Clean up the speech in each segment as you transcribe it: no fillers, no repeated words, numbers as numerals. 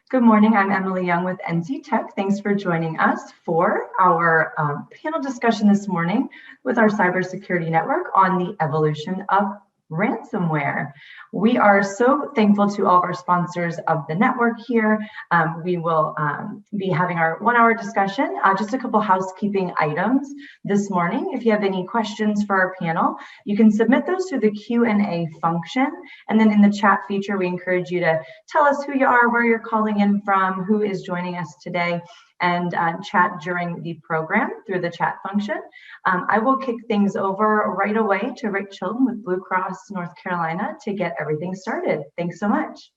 Good morning, I'm Emily Young with NC Tech. Thanks for joining us for our panel discussion this morning with our cybersecurity network on the evolution of ransomware. We are so thankful to all of our sponsors of the network here. We will be having our 1-hour discussion. Just a couple housekeeping items this morning. If you have any questions for our panel, you can submit those through the Q&A function. And then in the chat feature, we encourage you to tell us who you are, where you're calling in from, who is joining us today, and chat during the program through the chat function. I will kick things over right away to Rick Chilton with Blue Cross North Carolina to get everything started. Thanks so much.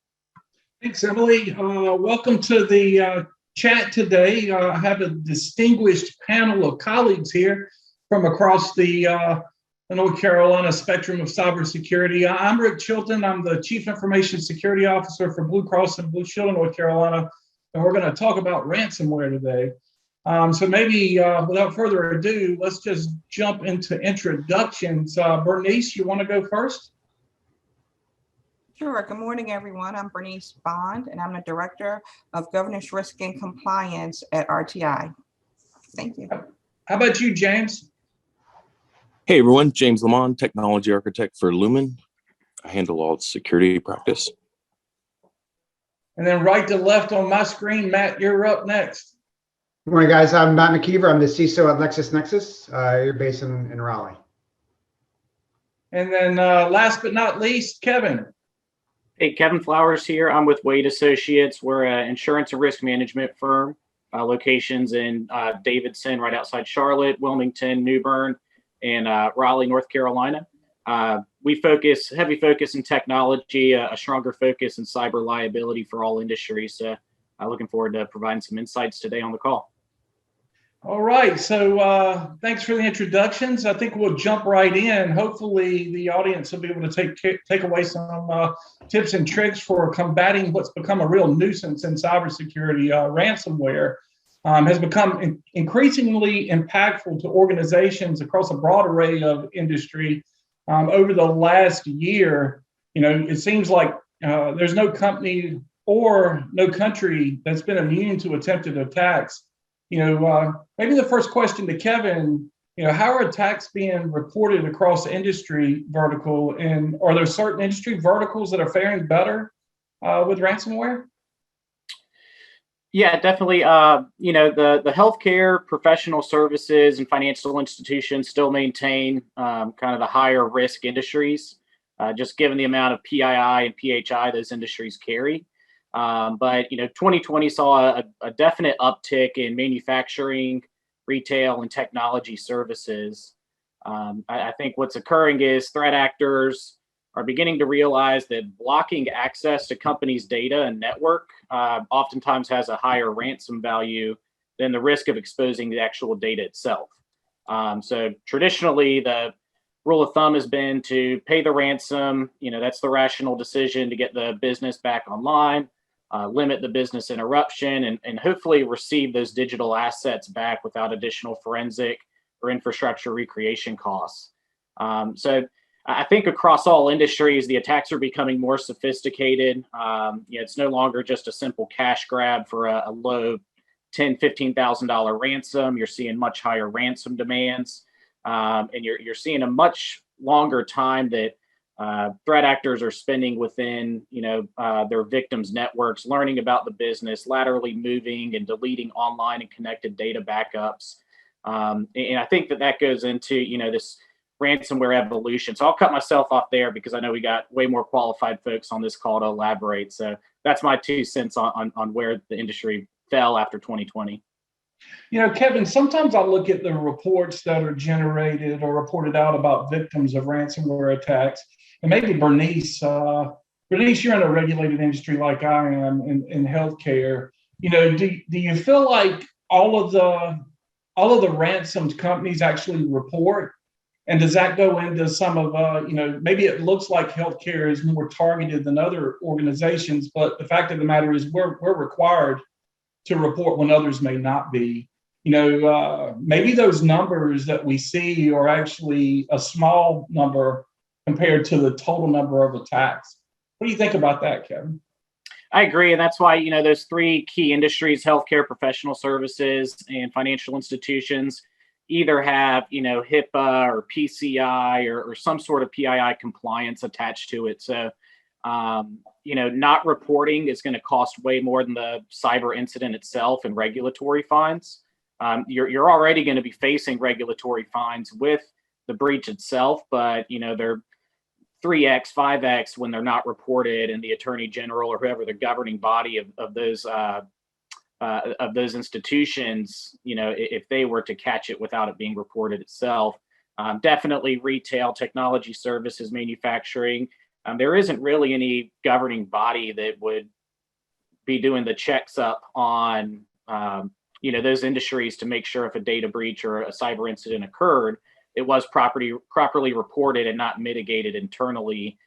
Thanks, Emily. Welcome to the chat today. I have a distinguished panel of colleagues here from across the North Carolina spectrum of cybersecurity. I'm Rick Chilton. I'm the Chief Information Security Officer for Blue Cross and Blue Shield of North Carolina. And we're going to talk about ransomware today. So maybe without further ado, let's just jump into introductions. Bernice, you want to go first? Sure. Good morning, everyone. I'm Bernice Bond, and I'm the Director of Governance Risk and Compliance at RTI. Thank you. How about you, James? Hey, everyone. James Lamont, Technology Architect for Lumen. I handle all security practice. And then right to left on my screen, Matt, you're up next. Good morning, guys. I'm Matt McKeever. I'm the CISO at LexisNexis. You're based in Raleigh. And then last but not least, Kevin. Hey, Kevin Flowers here. I'm with Wade Associates. We're an insurance and risk management firm. Locations in Davidson, right outside Charlotte, Wilmington, New Bern, and Raleigh, North Carolina. We focus, heavy focus in technology, a stronger focus in cyber liability for all industries. Looking forward to providing some insights today on the call. All right, so thanks for the introductions. I think we'll jump right in. Hopefully the audience will be able to take away some tips and tricks for combating what's become a real nuisance in cybersecurity. Ransomware has become increasingly impactful to organizations across a broad array of industry. Over the last year, it seems like there's no company or no country that's been immune to attempted attacks. Maybe the first question to Kevin, how are attacks being reported across the industry vertical, and are there certain industry verticals that are faring better with ransomware? Yeah, definitely. The healthcare, professional services, and financial institutions still maintain kind of the higher risk industries, just given the amount of PII and PHI those industries carry. But 2020 saw a definite uptick in manufacturing, retail, and technology services. I think what's occurring is threat actors are beginning to realize that blocking access to companies' data and network oftentimes has a higher ransom value than the risk of exposing the actual data itself. So traditionally, the rule of thumb has been to pay the ransom. That's the rational decision to get the business back online, limit the business interruption, and hopefully receive those digital assets back without additional forensic or infrastructure recreation costs. So I think across all industries, the attacks are becoming more sophisticated. It's no longer just a simple cash grab for a low $10,000, $15,000 ransom. You're seeing much higher ransom demands, and you're seeing a much longer time that threat actors are spending within their victims' networks, learning about the business, laterally moving and deleting online and connected data backups. And I think that goes into this ransomware evolution. So I'll cut myself off there because I know we got way more qualified folks on this call to elaborate. So that's my 2 cents on where the industry fell after 2020. Kevin, sometimes I look at the reports that are generated or reported out about victims of ransomware attacks, and maybe Bernice, you're in a regulated industry like I am in healthcare. Do you feel like all of the ransomed companies actually report? And does that go into some of, maybe it looks like healthcare is more targeted than other organizations, but the fact of the matter is we're required to report when others may not be. Maybe those numbers that we see are actually a small number compared to the total number of attacks. What do you think about that, Kevin? I agree, and that's why those three key industries: healthcare, professional services, and financial institutions, either have HIPAA or PCI or some sort of PII compliance attached to it. So, not reporting is going to cost way more than the cyber incident itself and regulatory fines. You're already going to be facing regulatory fines with the breach itself, but they're 3x, 5x when they're not reported, and the attorney general or whoever the governing body of those institutions, if they were to catch it without it being reported itself. Definitely retail, technology services, manufacturing. There isn't really any governing body that would be doing the checks up on those industries to make sure if a data breach or a cyber incident occurred, it was properly reported and not mitigated internally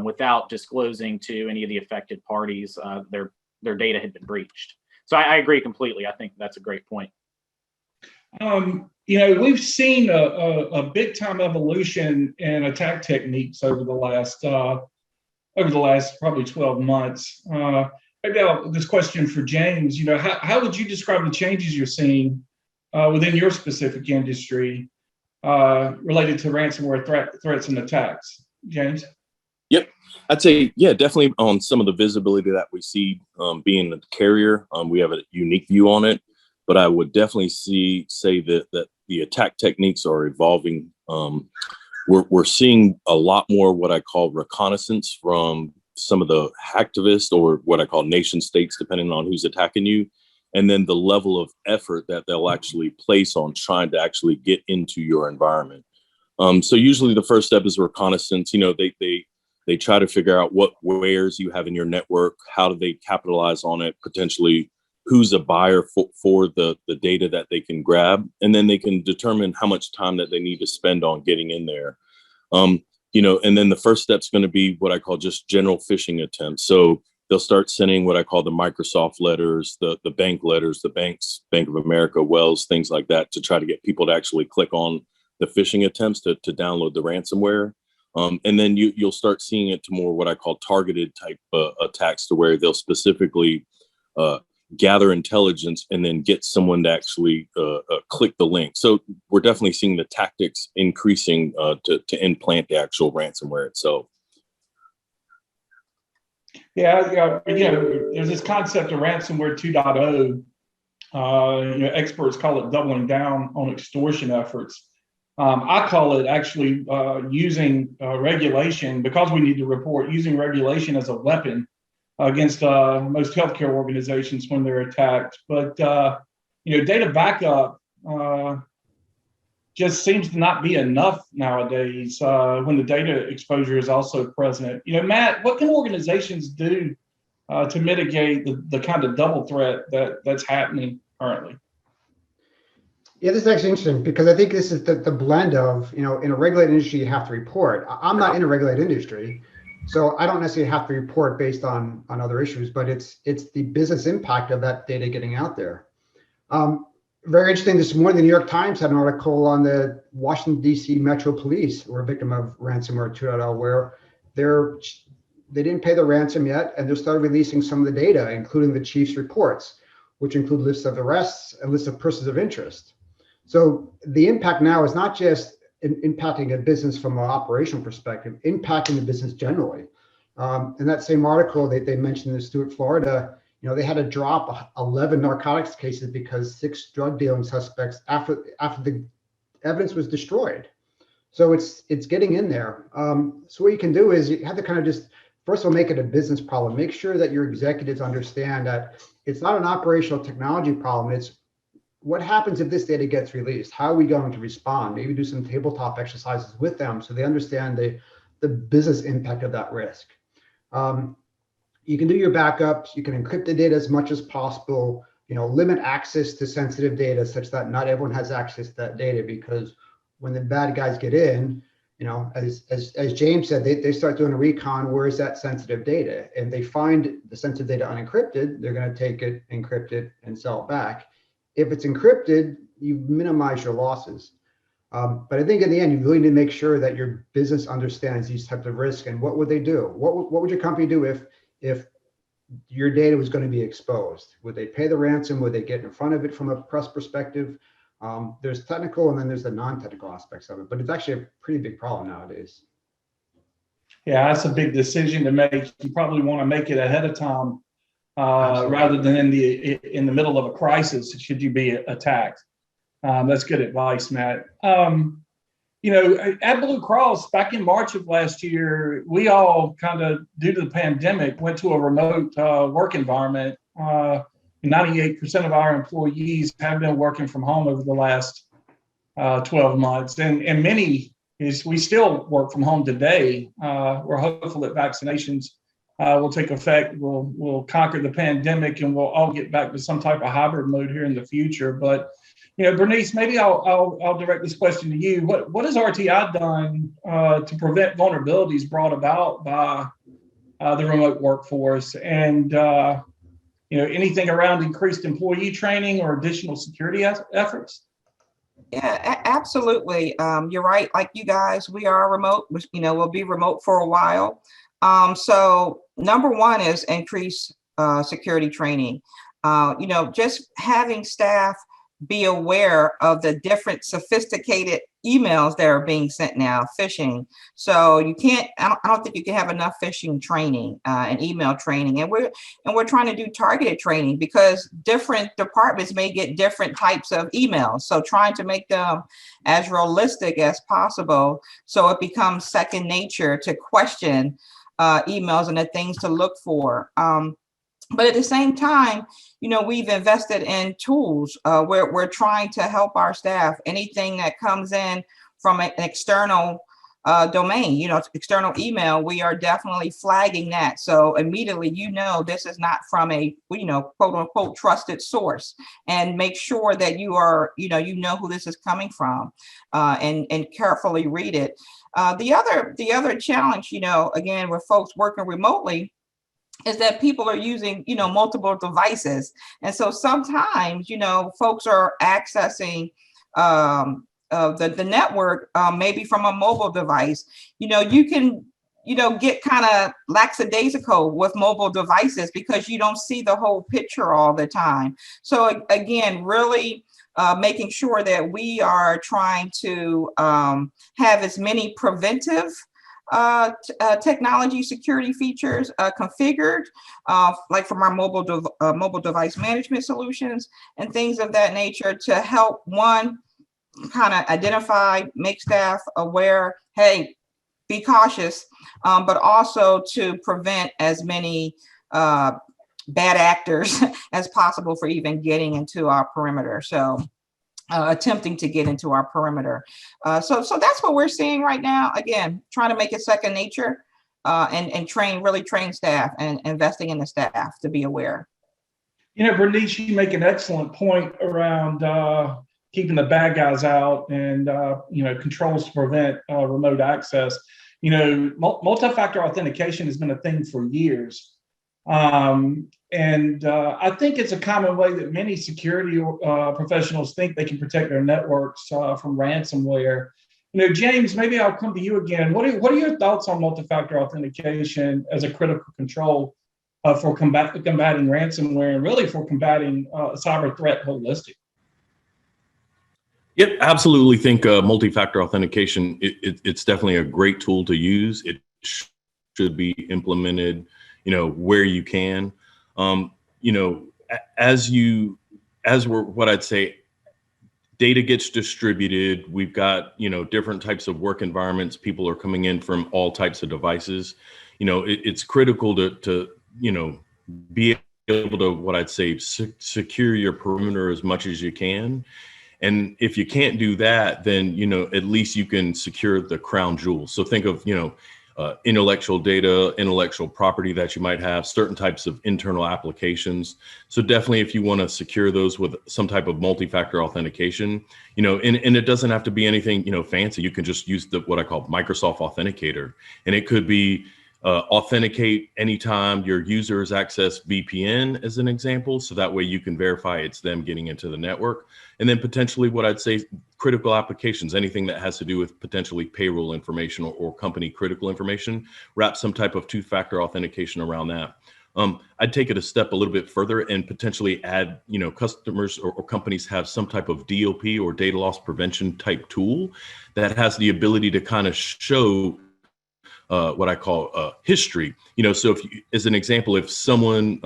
without disclosing to any of the affected parties their data had been breached. So I agree completely. I think that's a great point. We've seen a big time evolution in attack techniques over the last probably 12 months. Maybe this question for James. How would you describe the changes you're seeing within your specific industry related to ransomware threats and attacks? James? Yep. I'd say, yeah, definitely on some of the visibility that we see being a carrier, we have a unique view on it, but I would definitely say that the attack techniques are evolving. We're seeing a lot more what I call reconnaissance from some of the hacktivists, or what I call nation states, depending on who's attacking you. And then the level of effort that they'll actually place on trying to actually get into your environment. So usually the first step is reconnaissance. They try to figure out what wares you have in your network, how do they capitalize on it, potentially who's a buyer for the data that they can grab, and then they can determine how much time that they need to spend on getting in there. And then the first step's going to be what I call just general phishing attempts. So they'll start sending what I call the Microsoft letters, the bank letters, the banks, Bank of America, Wells, things like that, to try to get people to actually click on the phishing attempts to download the ransomware. And then you'll start seeing it to more what I call targeted type attacks, to where they'll specifically gather intelligence and then get someone to actually click the link. So we're definitely seeing the tactics increasing to implant the actual ransomware itself. Yeah, there's this concept of ransomware 2.0. Experts call it doubling down on extortion efforts. I call it actually using regulation, because we need to report, using regulation as a weapon against most healthcare organizations when they're attacked. But data backup just seems to not be enough nowadays when the data exposure is also present. Matt, what can organizations do to mitigate the kind of double threat that's happening currently? Yeah, this is actually interesting, because I think this is the blend of, in a regulated industry, you have to report. I'm not in a regulated industry, so I don't necessarily have to report based on other issues, but it's the business impact of that data getting out there. Very interesting, this morning, the New York Times had an article on the Washington, D.C. Metro Police were a victim of ransomware 2.0, where they didn't pay the ransom yet, and they started releasing some of the data, including the chief's reports, which include lists of arrests and lists of persons of interest. So the impact now is not just impacting a business from an operational perspective, impacting the business generally. In that same article, they mentioned in Stuart, Florida, they had to drop 11 narcotics cases because 6 drug dealing suspects after the evidence was destroyed. So it's getting in there. So what you can do is you have to kind of just, first of all, make it a business problem. Make sure that your executives understand that it's not an operational technology problem. It's what happens if this data gets released? How are we going to respond? Maybe do some tabletop exercises with them so they understand the business impact of that risk. You can do your backups. You can encrypt the data as much as possible. Limit access to sensitive data such that not everyone has access to that data, because when the bad guys get in, as James said, they start doing a recon. Where is that sensitive data? And they find the sensitive data unencrypted. They're going to take it, encrypt it, and sell it back. If it's encrypted, you minimize your losses. But I think in the end, you really need to make sure that your business understands these types of risks and what would they do? What would your company do if your data was going to be exposed. Would they pay the ransom? Would they get in front of it from a press perspective? There's technical and then there's the non-technical aspects of it, but it's actually a pretty big problem nowadays. Yeah, that's a big decision to make. You probably want to make it ahead of time rather than in the middle of a crisis should you be attacked. That's good advice, Matt. At Blue Cross, back in March of last year, we all kind of, due to the pandemic, went to a remote work environment. 98% of our employees have been working from home over the last 12 months. And many we still work from home today. We're hopeful that vaccinations will take effect. We'll conquer the pandemic and we'll all get back to some type of hybrid mode here in the future. But Bernice, maybe I'll direct this question to you. What has RTI done to prevent vulnerabilities brought about by the remote workforce, and anything around increased employee training or additional security efforts? Yeah, absolutely. You're right. Like you guys, we are remote. We'll be remote for a while. So number one is increase security training. Just having staff be aware of the different sophisticated emails that are being sent now, phishing. So you can't, I don't think you can have enough phishing training and email training. And we're trying to do targeted training because different departments may get different types of emails. So trying to make them as realistic as possible so it becomes second nature to question emails and the things to look for. But at the same time, we've invested in tools where we're trying to help our staff. Anything that comes in from an external domain, external email, we are definitely flagging that. So immediately, this is not from a, quote unquote, trusted source, and make sure that you are, who this is coming from and carefully read it. The other challenge, again, with folks working remotely, is that people are using, multiple devices. And so sometimes, folks are accessing the network maybe from a mobile device. You can, get kind of lackadaisical with mobile devices because you don't see the whole picture all the time. So again, really making sure that we are trying to have as many preventive technology security features configured, like from our mobile device management solutions and things of that nature, to help one kind of identify, make staff aware, hey, be cautious, but also to prevent as many bad actors as possible for even getting into our perimeter. So attempting to get into our perimeter. So that's what we're seeing right now. Again, trying to make it second nature and really train staff and investing in the staff to be aware. Bernice, you make an excellent point around keeping the bad guys out and, controls to prevent remote access. Multi-factor authentication has been a thing for years. And I think it's a common way that many security professionals think they can protect their networks from ransomware. James, maybe I'll come to you again. What are your thoughts on multi-factor authentication as a critical control for combating ransomware and really for combating cyber threat holistically? Yep, absolutely think multi-factor authentication, it's definitely a great tool to use. It should be implemented, where you can. What I'd say, data gets distributed. We've got, different types of work environments. People are coming in from all types of devices. It's critical to be able to, what I'd say, secure your perimeter as much as you can. And if you can't do that, then, at least you can secure the crown jewels. So think of, intellectual data, intellectual property that you might have, certain types of internal applications. So definitely if you want to secure those with some type of multi-factor authentication, and it doesn't have to be anything, fancy. You can just use what I call Microsoft Authenticator. And it could be authenticate anytime your users access VPN as an example. So that way you can verify it's them getting into the network. And then potentially what I'd say, critical applications, anything that has to do with potentially payroll information or company critical information, wrap some type of two-factor authentication around that. I'd take it a step a little bit further and potentially add, customers or companies have some type of DLP or data loss prevention type tool that has the ability to kind of show what I call history. So as an example, if someone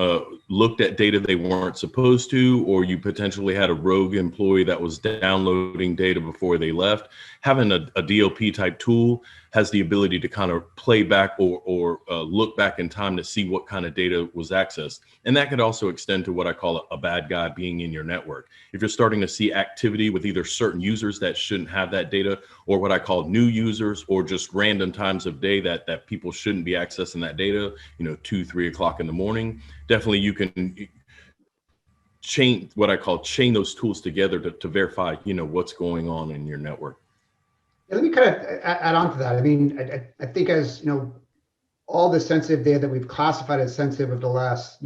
looked at data they weren't supposed to, or you potentially had a rogue employee that was downloading data before they left, having a DLP type tool has the ability to kind of play back or look back in time to see what kind of data was accessed. And that could also extend to what I call a bad guy being in your network. If you're starting to see activity with either certain users that shouldn't have that data, or what I call new users, or just random times of day that people shouldn't be accessing that data, 2-3 o'clock in the morning, definitely you can chain those tools together to verify, what's going on in your network. Let me kind of add on to that. I mean, I think as all the sensitive data that we've classified as sensitive of the last,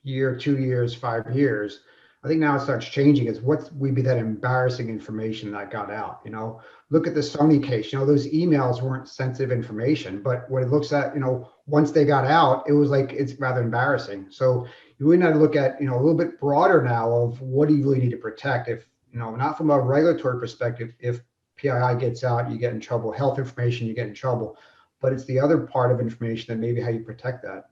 year, 2 years, 5 years, I think now it starts changing is what would be that embarrassing information that got out. Look at the Sony case. Those emails weren't sensitive information, but when it looks at, once they got out, it was like, it's rather embarrassing. So you really need to look at, a little bit broader now of what do you really need to protect. If, not from a regulatory perspective, if PII gets out, you get in trouble. Health information, you get in trouble. But it's the other part of information that maybe how you protect that.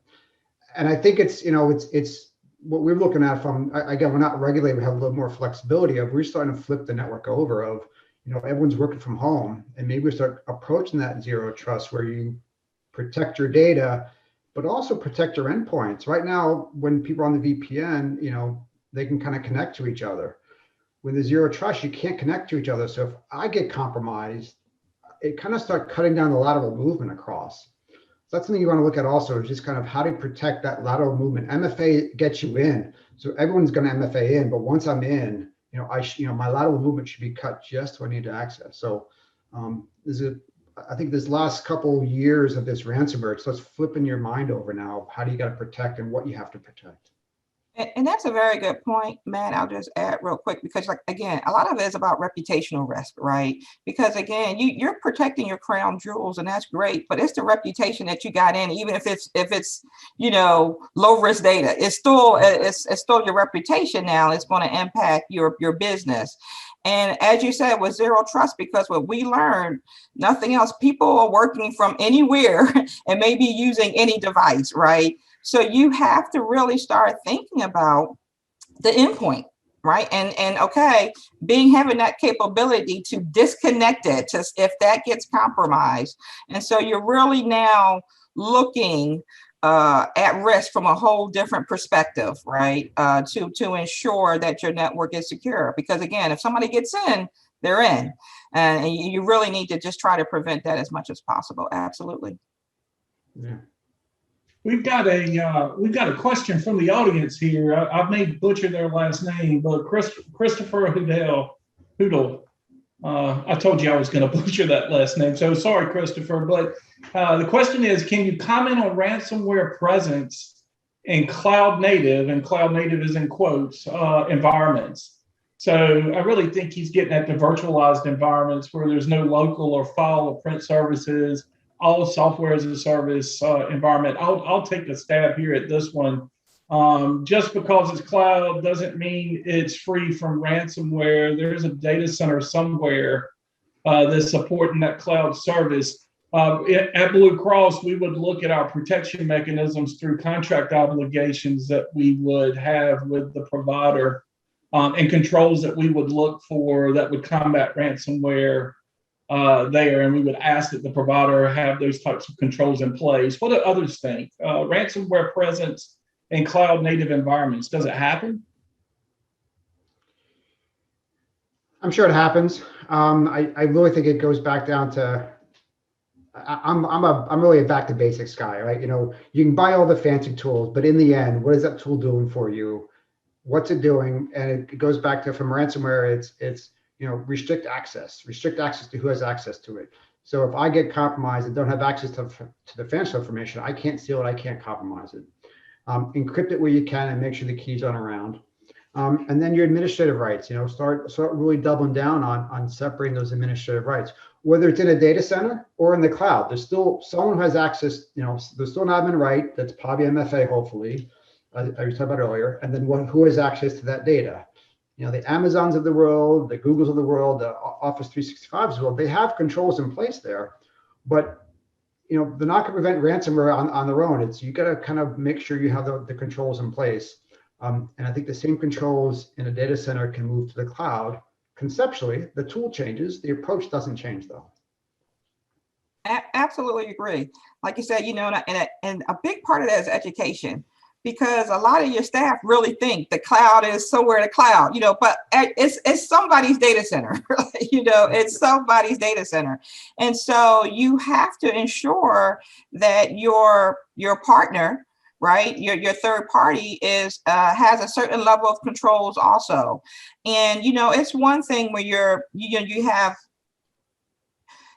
And I think it's, it's what we're looking at from, again, we're not regulated, we have a little more flexibility of, we're starting to flip the network over of, everyone's working from home, and maybe we start approaching that zero trust where you protect your data, but also protect your endpoints. Right now, when people are on the VPN, they can kind of connect to each other. With the zero trust, you can't connect to each other. So if I get compromised, it kind of start cutting down the lateral movement across. So that's something you want to look at also, is just kind of how to protect that lateral movement. MFA gets you in. So everyone's going to MFA in, but once I'm in, my lateral movement should be cut just when I need to access. So I think this last couple years of this ransomware, so it's flipping your mind over now. How do you got to protect and what you have to protect? And that's a very good point, Matt. I'll just add real quick, because again, a lot of it is about reputational risk, right? Because again, you're protecting your crown jewels, and that's great, but it's the reputation that you got in, even if it's low risk data, it's still your reputation. Now it's going to impact your business. And as you said, with zero trust, because what we learned, nothing else, people are working from anywhere and maybe using any device, right? So you have to really start thinking about the endpoint, right? And okay, having that capability to disconnect it if that gets compromised. And so you're really now looking at risk from a whole different perspective, right? To ensure that your network is secure. Because again, if somebody gets in, they're in, and you really need to just try to prevent that as much as possible. Absolutely. Yeah. We've got a question from the audience here. I may butcher their last name, but Christopher Hoodle. I told you I was going to butcher that last name, so sorry, Christopher. But the question is, can you comment on ransomware presence in cloud native, and cloud native is in quotes, environments? So I really think he's getting at the virtualized environments where there's no local or file or print services, all software as a service environment. I'll take a stab here at this one. Just because it's cloud doesn't mean it's free from ransomware. There's a data center somewhere that's supporting that cloud service. At Blue Cross, we would look at our protection mechanisms through contract obligations that we would have with the provider, and controls that we would look for that would combat ransomware there, and we would ask that the provider have those types of controls in place. What do others think? Ransomware presence in cloud native environments, does it happen? I'm sure it happens. I really think it goes back down to, I'm really a back to basics guy, right? You can buy all the fancy tools, but in the end, what is that tool doing for you? What's it doing? And it goes back to, from ransomware, it's restrict access to who has access to it. So if I get compromised and don't have access to the financial information, I can't steal it, I can't compromise it. Encrypt it where you can and make sure the keys aren't around. And then your administrative rights, start really doubling down on separating those administrative rights. whether it's in a data center or in the cloud. There's still someone who has access, there's still an admin right, that's probably MFA, hopefully, I was talking about earlier, and then one who has access to that data. The Amazons of the world, the Googles of the world, the Office 365s of the world, they have controls in place there, but they're not going to prevent ransomware on their own. You got to kind of make sure you have the controls in place. And I think the same controls in a data center can move to the cloud. Conceptually, the tool changes, the approach doesn't change though. Absolutely agree. Like you said, and a big part of that is education, because a lot of your staff really think the cloud is somewhere in the cloud, but it's somebody's data center, it's somebody's data center. And so you have to ensure that your partner, right, your third party has a certain level of controls also. And it's one thing when you have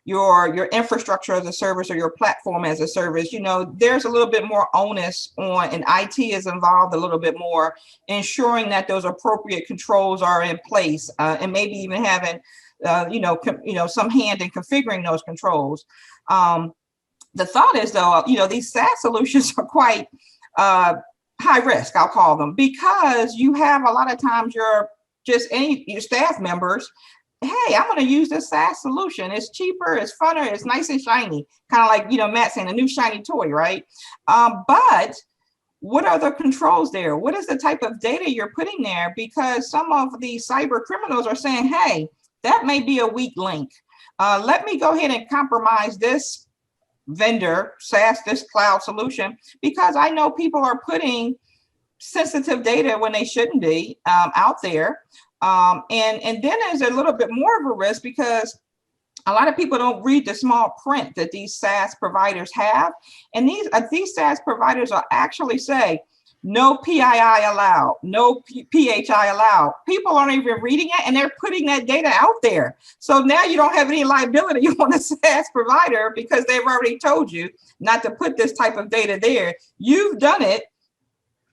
your infrastructure as a service or your platform as a service, there's a little bit more onus on, and IT is involved a little bit more, ensuring that those appropriate controls are in place, and maybe even having some hand in configuring those controls. The thought is, though, these SaaS solutions are quite high risk, I'll call them, because you have a lot of times your staff members, hey, I'm going to use this SaaS solution. It's cheaper, it's funner, it's nice and shiny. Kind of like, Matt saying, a new shiny toy, right? But what are the controls there? What is the type of data you're putting there? Because some of these cyber criminals are saying, hey, that may be a weak link. Let me go ahead and compromise this vendor, SaaS, this cloud solution, because I know people are putting sensitive data when they shouldn't be out there. And then there's a little bit more of a risk, because a lot of people don't read the small print that these SaaS providers have. And these SaaS providers will actually say, no PII allowed, no PHI allowed. People aren't even reading it, and they're putting that data out there. So now you don't have any liability on a SaaS provider, because they've already told you not to put this type of data there. You've done it.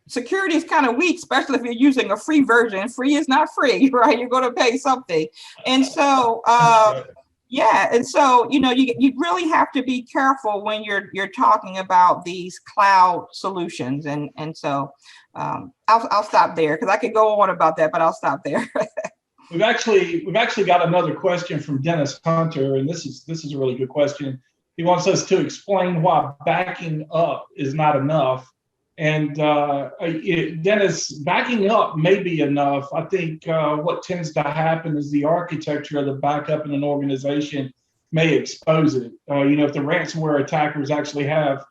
Security is kind of weak, especially if you're using a free version. Free is not free, right? You're going to pay something. And so, and so, you really have to be careful when you're talking about these cloud solutions. And so I'll stop there, because I could go on about that, but I'll stop there. We've actually got another question from Dennis Hunter, and this is a really good question. He wants us to explain why backing up is not enough. And Dennis, backing up may be enough. I think what tends to happen is the architecture of the backup in an organization may expose it. If the ransomware attackers actually have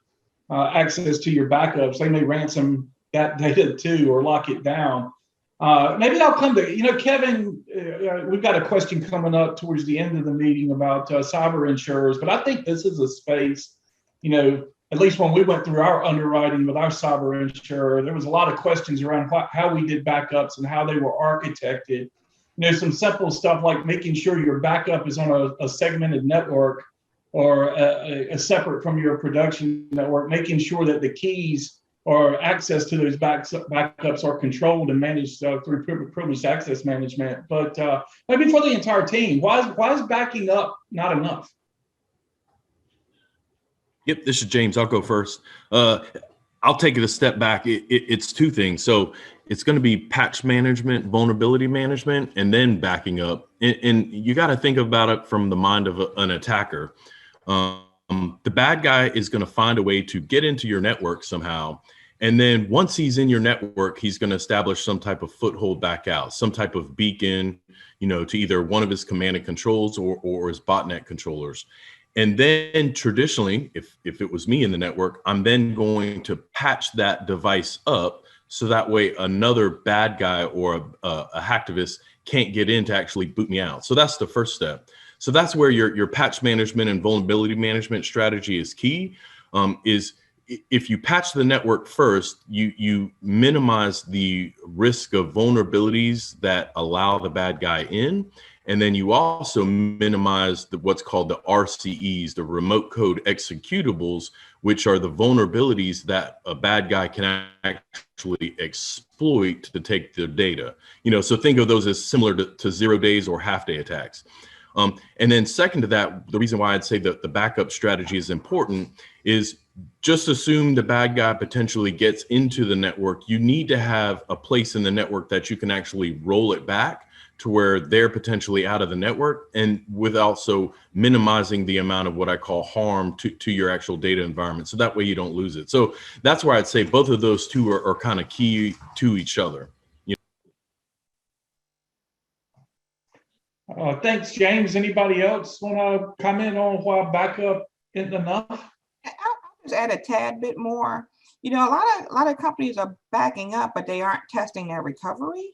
access to your backups, they may ransom that data too, or lock it down. Maybe I'll come to, Kevin, we've got a question coming up towards the end of the meeting about cyber insurers, but I think this is a space, at least when we went through our underwriting with our cyber insurer, there was a lot of questions around how we did backups and how they were architected. Some simple stuff like making sure your backup is on a segmented network, or a separate from your production network, making sure that the keys or access to those backups are controlled and managed through privileged access management. But maybe for the entire team, why is backing up not enough? Yep, this is James. I'll go first. I'll take it a step back. It's two things. So it's going to be patch management, vulnerability management, and then backing up. And you got to think about it from the mind of an attacker. The bad guy is going to find a way to get into your network somehow. And then once he's in your network, he's going to establish some type of foothold back out, some type of beacon, to either one of his command and controls or his botnet controllers. And then traditionally, if it was me in the network, I'm then going to patch that device up so that way another bad guy or a hacktivist can't get in to actually boot me out. So that's the first step. So that's where your patch management and vulnerability management strategy is key. Is if you patch the network first, you minimize the risk of vulnerabilities that allow the bad guy in. And then you also minimize what's called the RCEs, the remote code executables, which are the vulnerabilities that a bad guy can actually exploit to take the data. So think of those as similar to 0 days or half-day attacks. And then second to that, the reason why I'd say that the backup strategy is important is just assume the bad guy potentially gets into the network. You need to have a place in the network that you can actually roll it back to where they're potentially out of the network, and with also minimizing the amount of what I call harm to your actual data environment. So that way you don't lose it. So that's where I'd say both of those two are kind of key to each other. Thanks, James. Anybody else want to comment on why backup isn't enough? I'll just add a tad bit more. A lot of companies are backing up, but they aren't testing their recovery.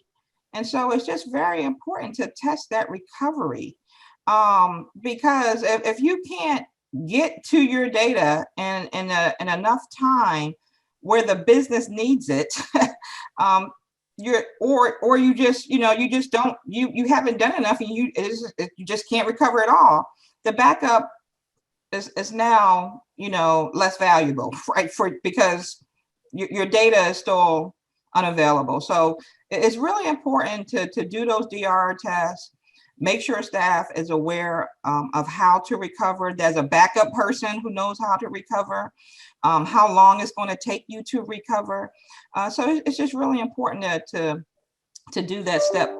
And so it's just very important to test that recovery, because if you can't get to your data in enough time where the business needs it, you haven't done enough, and you just can't recover it all. The backup is now less valuable, right? Because your data is still unavailable. So it's really important to do those DR tests. Make sure staff is aware of how to recover. There's a backup person who knows how to recover, how long it's going to take you to recover. So it's just really important to do that step,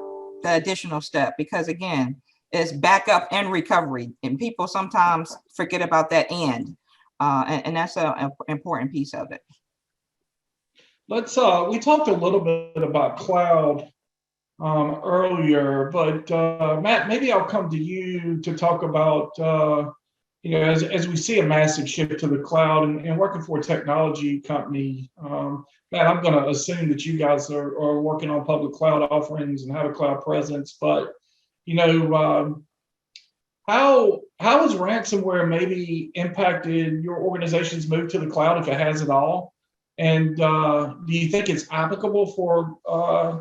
the additional step, because again, it's backup and recovery, and people sometimes forget about that and that's an important piece of it. Let's we talked a little bit about cloud earlier, but Matt, maybe I'll come to you to talk about as we see a massive shift to the cloud and working for a technology company. Matt, I'm going to assume that you guys are working on public cloud offerings and have a cloud presence, but how has ransomware maybe impacted your organization's move to the cloud, if it has at all? And do you think it's applicable for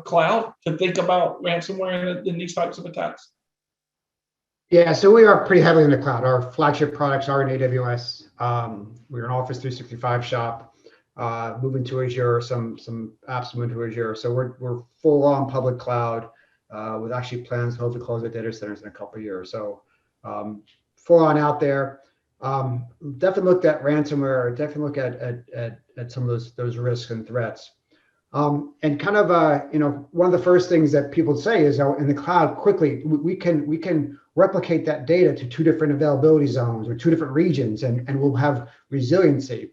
cloud to think about ransomware in these types of attacks? Yeah, so we are pretty heavily in the cloud. Our flagship products are in AWS. We're an Office 365 shop, moving to Azure, some apps moving to Azure. So we're full on public cloud with actually plans to hopefully close the data centers in a couple of years. So full on out there. Definitely looked at ransomware, definitely look at some of those risks and threats. And kind of, one of the first things that people say is, in the cloud, quickly, we can replicate that data to 2 different availability zones or 2 different regions, and we'll have resiliency.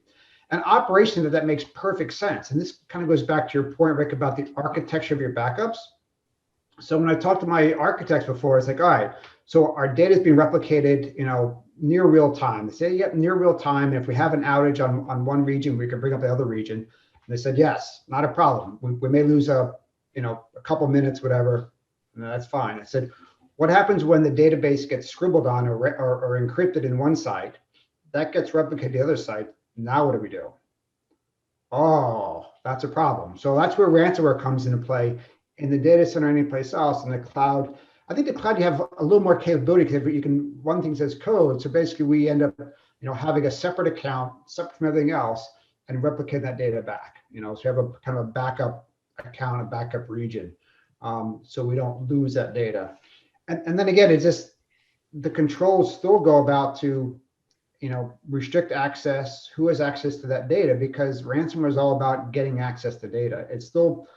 And operationally, that makes perfect sense. And this kind of goes back to your point, Rick, about the architecture of your backups. So when I talked to my architects before, it's like, all right, so our data is being replicated, near real time. They say, yep, near real time. And if we have an outage on one region, we can bring up the other region. And they said, yes, not a problem. We may lose a couple minutes, whatever, and that's fine. I said, what happens when the database gets scribbled on or encrypted in one site, that gets replicated the other site? Now what do we do? Oh, that's a problem. So that's where ransomware comes into play. In the data center, any place else, in the cloud. I think the cloud, you have a little more capability because you can run things as code. So basically, we end up, having a separate account, separate from everything else, and replicate that data back. So you have a kind of a backup account, a backup region, so we don't lose that data. And then again, it's just the controls still go about to, restrict access, who has access to that data, because ransomware is all about getting access to data. It's still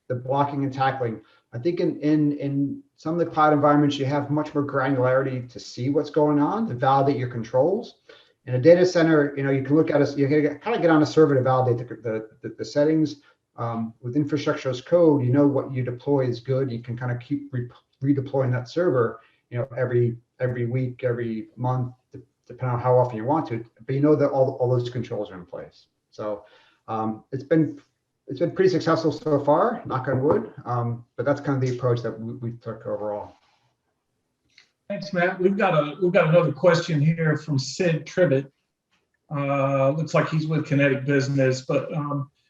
the blocking and tackling. I think in some of the cloud environments, you have much more granularity to see what's going on, to validate your controls. In a data center, you can look at us, you can kind of get on a server to validate the settings. With infrastructure as code, what you deploy is good. You can kind of keep redeploying that server, every week, every month, depending on how often you want to. But that all those controls are in place. So it's been pretty successful so far, knock on wood. But that's kind of the approach that we took overall. Thanks, Matt. We've got another question here from Sid Tribbett. Looks like he's with Kinetic Business, but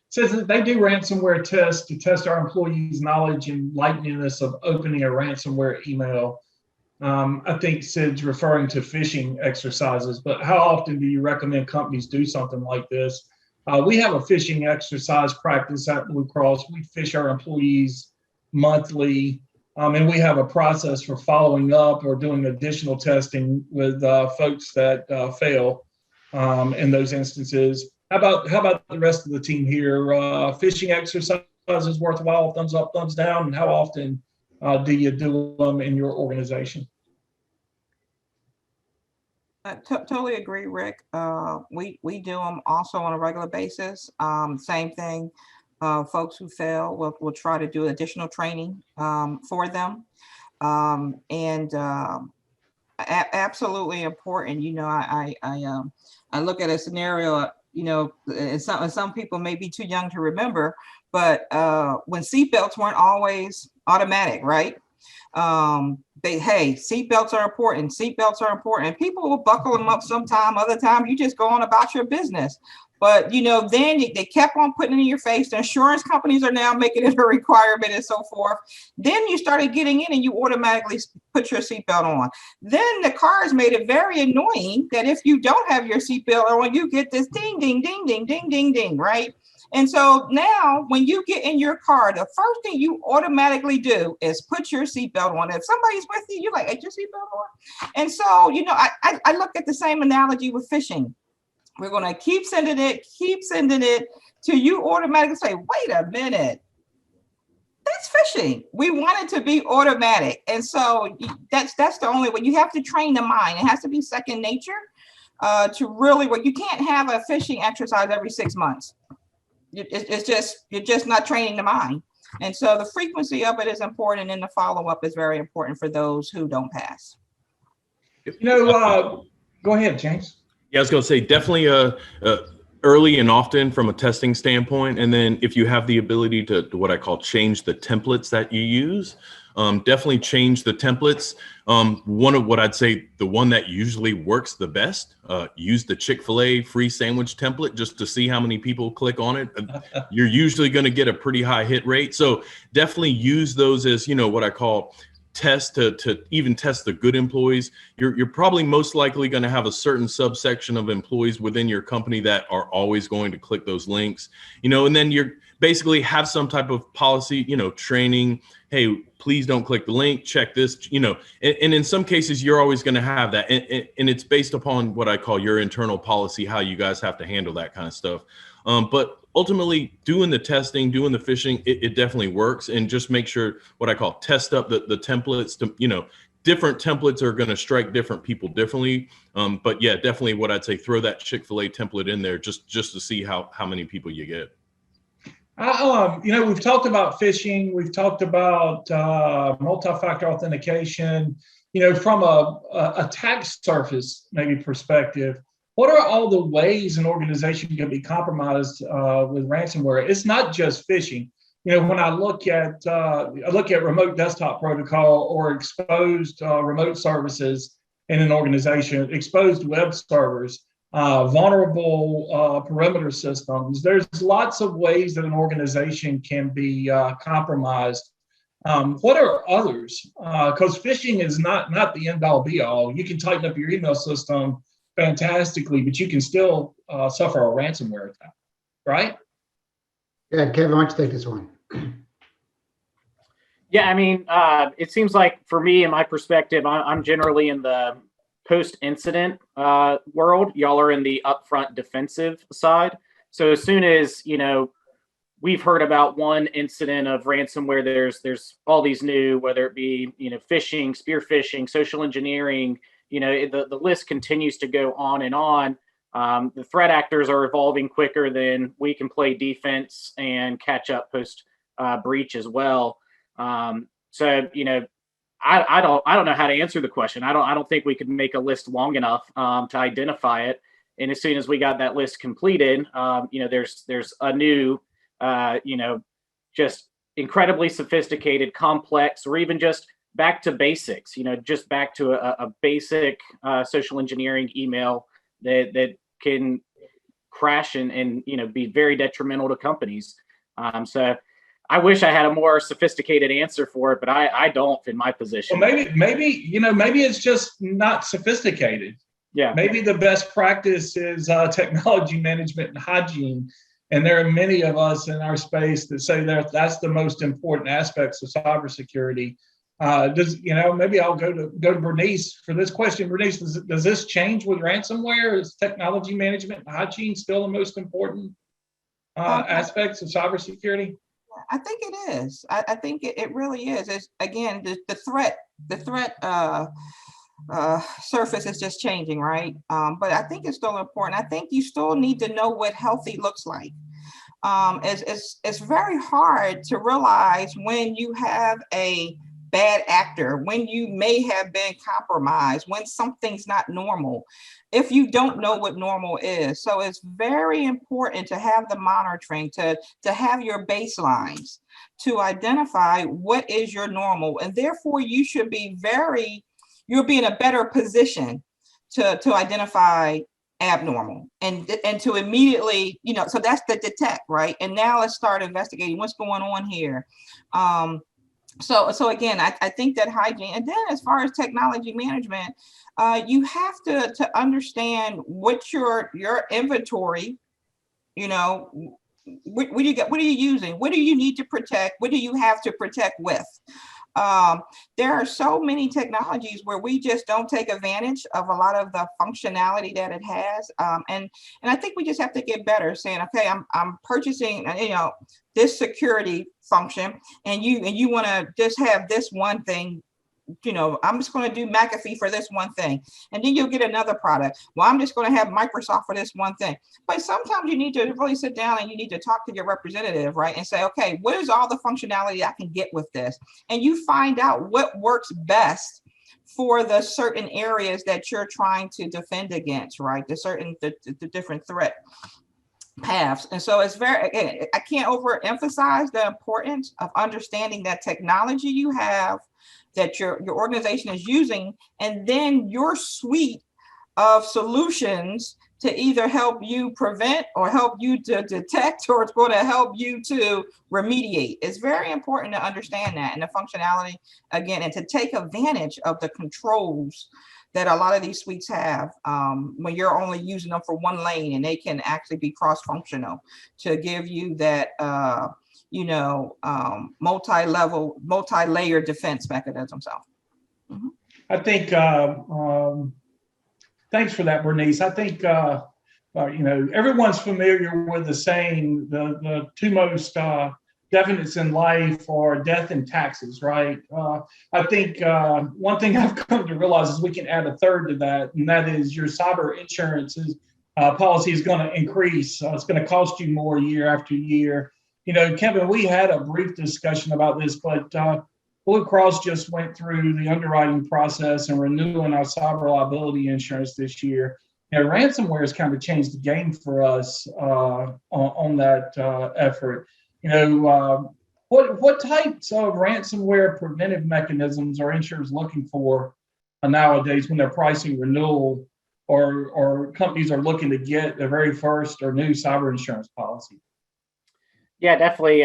says that they do ransomware tests to test our employees' knowledge and likeliness of opening a ransomware email. I think Sid's referring to phishing exercises, but how often do you recommend companies do something like this? We have a phishing exercise practice at Blue Cross. We phish our employees monthly. And we have a process for following up or doing additional testing with folks that fail in those instances. How about the rest of the team here? Phishing exercises worthwhile, thumbs up, thumbs down, and how often do you do them in your organization? I totally agree, Rick. We do them also on a regular basis. Same thing. Folks who fail, we'll try to do additional training for them. Absolutely important. You know, I look at a scenario. You know, and some people may be too young to remember, but when seatbelts weren't always automatic, right? Hey, seatbelts are important. Seatbelts are important. And people will buckle them up sometime. Other time, you just go on about your business. But, you know, then they kept on putting it in your face. The insurance companies are now making it a requirement and so forth. Then you started getting in and you automatically put your seatbelt on. Then the cars made it very annoying that if you don't have your seatbelt on, you get this ding, ding, ding, ding, ding, ding, ding, right? And so now when you get in your car, the first thing you automatically do is put your seatbelt on. If somebody's with you, you're like, "Hey, your seatbelt on?" And so, you know, I look at the same analogy with phishing. We're going to keep sending it till you automatically say, "Wait a minute, that's phishing." We want it to be automatic. And so that's the only way. You have to train the mind. It has to be second nature to really work. You can't have a phishing exercise every 6 months. You're just not training the mind. And so the frequency of it is important, and the follow-up is very important for those who don't pass. You know, go ahead, James. Yeah, I was going to say definitely early and often from a testing standpoint. And then if you have the ability to what I call change the templates that you use, definitely change the templates. One of what I'd say, the one that usually works the best, use the Chick-fil-A free sandwich template just to see how many people click on it. You're usually going to get a pretty high hit rate. So definitely use those as, you know, what I call test to even test the good employees. You're probably most likely going to have a certain subsection of employees within your company that are always going to click those links, you know, and then you're basically have some type of policy, you know, training. Hey, please don't click the link, check this, you know, and in some cases you're always going to have that. And it's based upon what I call your internal policy, how you guys have to handle that kind of stuff. But ultimately doing the testing, doing the phishing, it definitely works. And just make sure what I call test up the templates to, you know, different templates are going to strike different people differently. But yeah, definitely what I'd say, throw that Chick-fil-A template in there just to see how many people you get. You know, we've talked about phishing, we've talked about multi-factor authentication, you know, from a attack surface maybe perspective. What are all the ways an organization can be compromised with ransomware? It's not just phishing. You know, when I look at remote desktop protocol or exposed remote services in an organization, exposed web servers, vulnerable perimeter systems, there's lots of ways that an organization can be compromised. What are others? Because phishing is not the end all be all. You can tighten up your email system fantastically, but you can still suffer a ransomware attack, right? Yeah, Kevin, why don't you take this one? Yeah, I mean, it seems like for me, in my perspective, I'm generally in the post-incident world. Y'all are in the upfront defensive side. So as soon as, you know, we've heard about one incident of ransomware, there's all these new, whether it be, you know, phishing, spear phishing, social engineering, you know, the list continues to go on and on. The threat actors are evolving quicker than we can play defense and catch up post breach as well. So, you know, I don't know how to answer the question. I don't think we could make a list long enough to identify it. And as soon as we got that list completed, you know, there's a new, you know, just incredibly sophisticated, complex, or even just back to basics, you know, just back to a basic social engineering email that can crash and, you know, be very detrimental to companies. So I wish I had a more sophisticated answer for it, but I don't in my position. Well, maybe, you know, maybe it's just not sophisticated. Yeah. Maybe the best practice is technology management and hygiene. And there are many of us in our space that say that that's the most important aspects of cybersecurity. Maybe I'll go to Bernice for this question. Bernice, does this change with ransomware? Is technology management and hygiene still the most important aspects of cybersecurity? I think it is. I think it really is. It's, again, the threat surface is just changing, right? But I think it's still important. I think you still need to know what healthy looks like. It's very hard to realize when you have a bad actor, when you may have been compromised, when something's not normal, if you don't know what normal is. So it's very important to have the monitoring, to have your baselines, to identify what is your normal. And therefore you should be you'll be in a better position to identify abnormal and to immediately, so that's the detect, right? And now let's start investigating what's going on here. So again, I think that hygiene, and then as far as technology management, you have to understand what your inventory, what do you get, what are you using, what do you need to protect, what do you have to protect with? There are so many technologies where we just don't take advantage of a lot of the functionality that it has. And I think we just have to get better saying, okay, I'm purchasing, this security function, and you want to just have this one thing. I'm just going to do McAfee for this one thing. And then you'll get another product. Well, I'm just going to have Microsoft for this one thing. But sometimes you need to really sit down and you need to talk to your representative, right? And say, okay, what is all the functionality I can get with this? And you find out what works best for the certain areas that you're trying to defend against, right? The different threat paths. And so it's I can't overemphasize the importance of understanding that technology you have, that your organization is using, and then your suite of solutions to either help you prevent or help you to detect, or it's going to help you to remediate. It's very important to understand that, and the functionality, again, and to take advantage of the controls that a lot of these suites have when you're only using them for one lane, and they can actually be cross-functional to give you that multi-layer defense mechanism. So I think thanks for that, Bernice. I think everyone's familiar with the saying, the two most definites in life are death and taxes, right? I think one thing I've come to realize is we can add a third to that, and that is your cyber insurance policy is going to increase. It's going to cost you more year after year. Kevin, we had a brief discussion about this, but Blue Cross just went through the underwriting process and renewing our cyber liability insurance this year. Ransomware has kind of changed the game for us on that effort. What types of ransomware preventive mechanisms are insurers looking for nowadays when they're pricing renewal or companies are looking to get their very first or new cyber insurance policy? Yeah, definitely.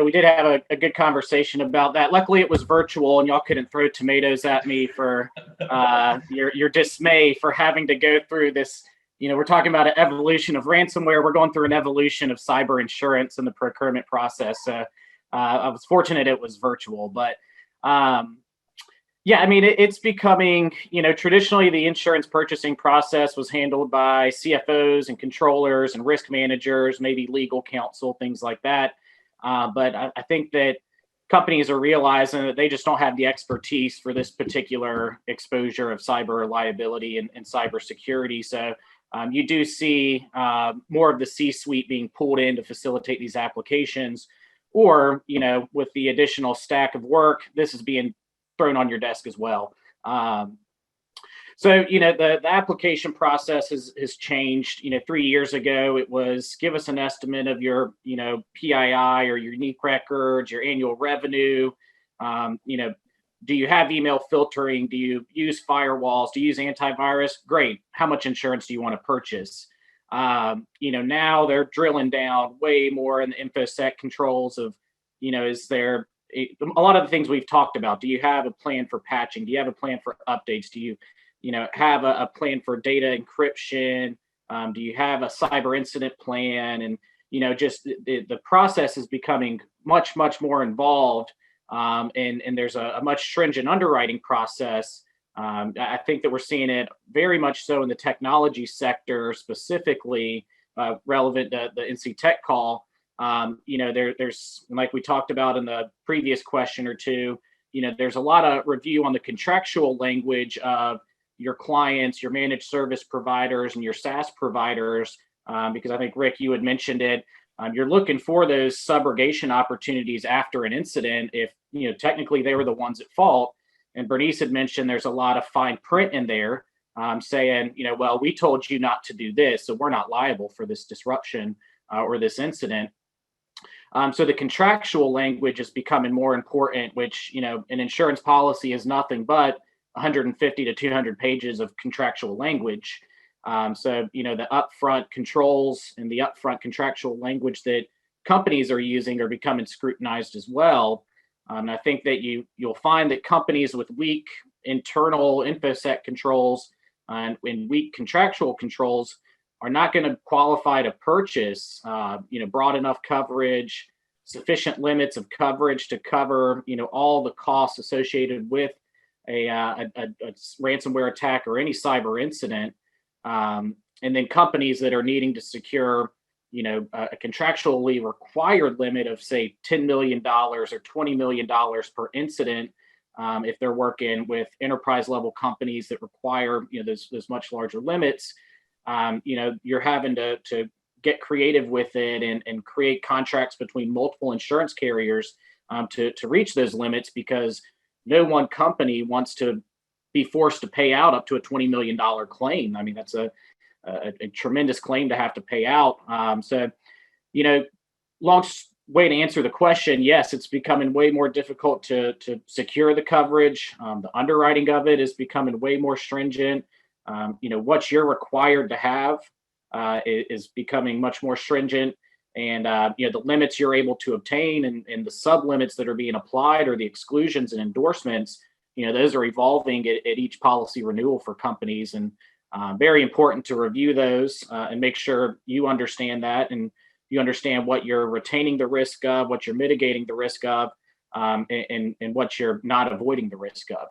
We did have a good conversation about that. Luckily, it was virtual, and y'all couldn't throw tomatoes at me for your dismay for having to go through this. We're talking about an evolution of ransomware. We're going through an evolution of cyber insurance in the procurement process. So I was fortunate it was virtual, but it's becoming, traditionally the insurance purchasing process was handled by CFOs and controllers and risk managers, maybe legal counsel, things like that. But I think that companies are realizing that they just don't have the expertise for this particular exposure of cyber liability and cybersecurity. So you do see more of the C-suite being pulled in to facilitate these applications, or, with the additional stack of work, this is being thrown on your desk as well. So the application process has changed. 3 years ago, it was give us an estimate of your, PII or your unique records, your annual revenue. Do you have email filtering? Do you use firewalls? Do you use antivirus? Great. How much insurance do you want to purchase? Now they're drilling down way more in the InfoSec controls of, is there a lot of the things we've talked about. Do you have a plan for patching? Do you have a plan for updates? Do you, have a plan for data encryption? Do you have a cyber incident plan? And, just the process is becoming much, much more involved and there's a much stringent underwriting process. I think that we're seeing it very much so in the technology sector, specifically relevant to the NC Tech call. There's, like we talked about in the previous question or two, there's a lot of review on the contractual language of your clients, your managed service providers, and your SaaS providers, because I think, Rick, you had mentioned it. You're looking for those subrogation opportunities after an incident if, technically they were the ones at fault. And Bernice had mentioned there's a lot of fine print in there saying, well, we told you not to do this, so we're not liable for this disruption or this incident. So the contractual language is becoming more important, which, an insurance policy is nothing but 150 to 200 pages of contractual language. So, the upfront controls and the upfront contractual language that companies are using are becoming scrutinized as well. And I think that you'll find that companies with weak internal InfoSec controls and weak contractual controls are not going to qualify to purchase, broad enough coverage, sufficient limits of coverage to cover, all the costs associated with a ransomware attack or any cyber incident. And then companies that are needing to secure, a contractually required limit of, say, $10 million or $20 million per incident, if they're working with enterprise level companies that require, those much larger limits, you're having to get creative with it and create contracts between multiple insurance carriers to reach those limits, because no one company wants to be forced to pay out up to a $20 million claim. I mean, that's a tremendous claim to have to pay out. Long way to answer the question. Yes, it's becoming way more difficult to secure the coverage. The underwriting of it is becoming way more stringent. What you're required to have is becoming much more stringent. And, the limits you're able to obtain and the sub limits that are being applied, or the exclusions and endorsements, those are evolving at each policy renewal for companies. And very important to review those and make sure you understand that, and you understand what you're retaining the risk of, what you're mitigating the risk of, and what you're not avoiding the risk of.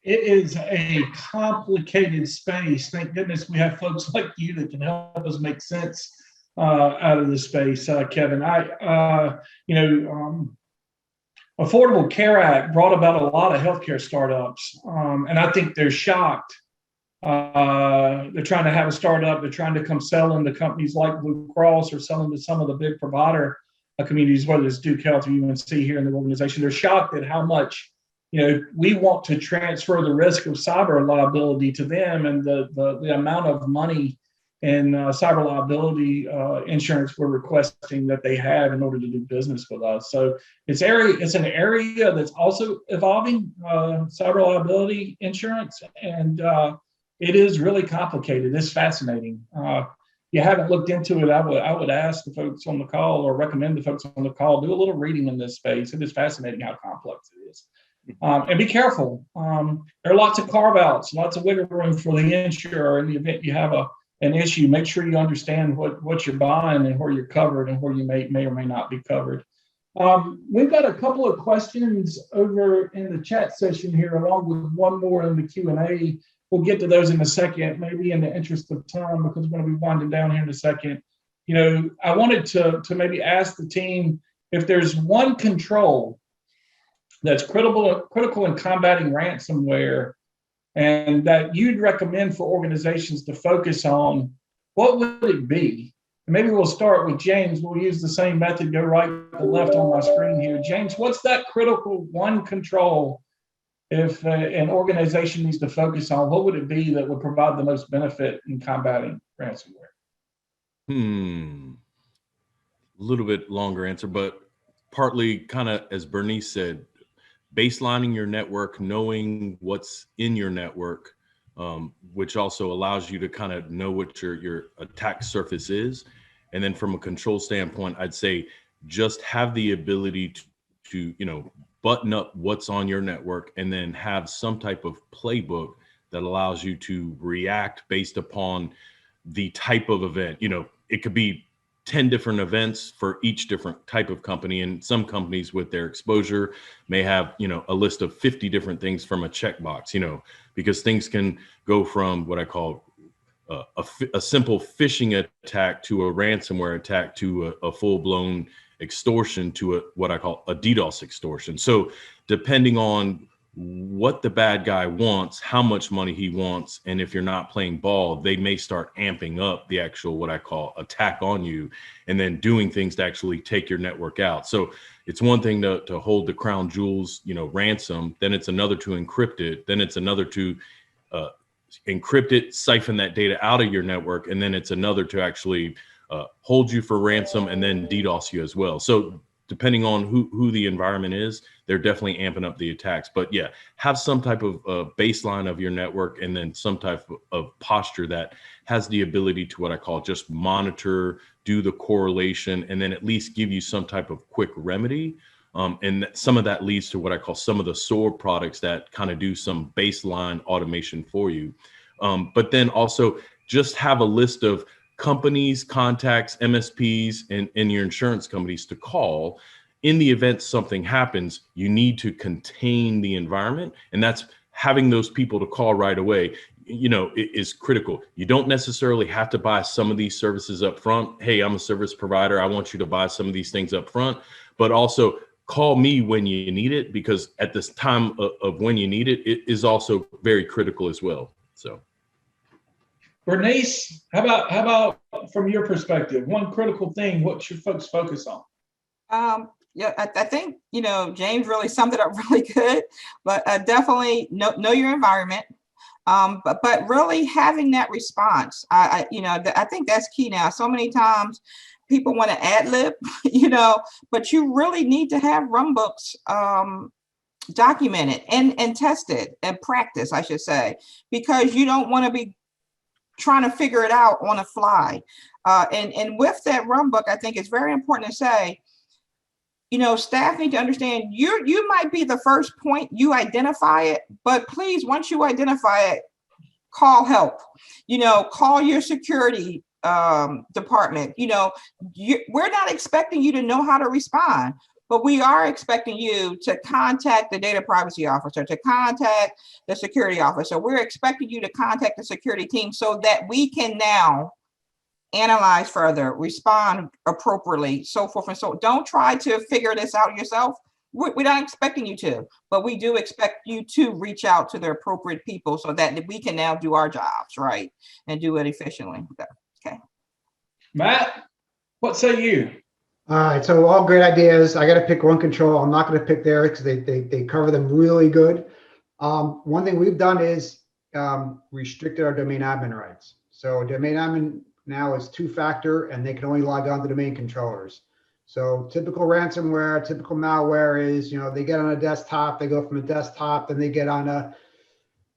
It is a complicated space. Thank goodness we have folks like you that can help us make sense out of this space, Kevin. Affordable Care Act brought about a lot of healthcare startups, and I think they're shocked. They're trying to have a startup. They're trying to come sell into companies like Blue Cross or selling to some of the big provider communities, whether it's Duke Health or UNC here in the organization. They're shocked at how much, we want to transfer the risk of cyber liability to them, and the amount of money and cyber liability insurance we're requesting that they have in order to do business with us. So it's an area that's also evolving, cyber liability insurance, and it is really complicated. It's fascinating. You haven't looked into it, I would ask the folks on the call, or recommend the folks on the call, do a little reading in this space. It is fascinating how complex it is. And be careful. There are lots of carve-outs, lots of wiggle room for the insurer in the event you have an issue. Make sure you understand what you're buying and where you're covered and where you may or may not be covered. We've got a couple of questions over in the chat session here, along with one more in the Q&A. We'll get to those in a second, maybe in the interest of time, because we're going to be winding down here in a second. I wanted to maybe ask the team if there's one control that's critical in combating ransomware and that you'd recommend for organizations to focus on, what would it be? And maybe we'll start with James. We'll use the same method, go right to left on my screen here. James, what's that critical one control if an organization needs to focus on? What would it be that would provide the most benefit in combating ransomware? A little bit longer answer, but partly kind of, as Bernice said, baselining your network, knowing what's in your network, which also allows you to kind of know what your attack surface is. And then from a control standpoint, I'd say just have the ability to button up what's on your network, and then have some type of playbook that allows you to react based upon the type of event. It could be 10 different events for each different type of company. And some companies with their exposure may have, a list of 50 different things from a checkbox, because things can go from what I call a simple phishing attack to a ransomware attack to a full-blown extortion to what I call a DDoS extortion. So depending on what the bad guy wants, how much money he wants, and if you're not playing ball, they may start amping up the actual what I call attack on you, and then doing things to actually take your network out. So it's one thing to hold the crown jewels, ransom, then it's another to encrypt it, then it's another to encrypt it, siphon that data out of your network, and then it's another to actually hold you for ransom and then DDoS you as well. So depending on who the environment is, they're definitely amping up the attacks. But yeah, have some type of baseline of your network, and then some type of posture that has the ability to what I call just monitor, do the correlation, and then at least give you some type of quick remedy. And some of that leads to what I call some of the SOAR products that kind of do some baseline automation for you. But then also just have a list of companies, contacts, MSPs, and your insurance companies to call. In the event something happens, you need to contain the environment. And that's having those people to call right away, is critical. You don't necessarily have to buy some of these services up front. Hey, I'm a service provider, I want you to buy some of these things up front, but also call me when you need it, because at this time of when you need it, it is also very critical as well. So. Bernice, how about from your perspective, one critical thing, what should folks focus on? Yeah, I think, James really summed it up really good, but definitely know your environment. But really having that response, I think that's key now. So many times people want to ad lib, but you really need to have runbooks documented and tested and practice, I should say, because you don't want to be trying to figure it out on a fly. And with that runbook, I think it's very important to say, staff need to understand you might be the first point you identify it, but please, once you identify it, call help, call your security department. We're not expecting you to know how to respond, but we are expecting you to contact the data privacy officer, to contact the security officer. We're expecting you to contact the security team so that we can now analyze further, respond appropriately, so forth and so on. Don't try to figure this out yourself. We're not expecting you to, but we do expect you to reach out to the appropriate people so that we can now do our jobs right and do it efficiently. Okay. Matt, what say you? All right, so all great ideas. I got to pick one control. I'm not going to pick theirs because they cover them really good. One thing we've done is restricted our domain admin rights. So domain admin now is two-factor, and they can only log on to domain controllers. So typical ransomware, typical malware is, they get on a desktop, they go from a desktop, then they get on a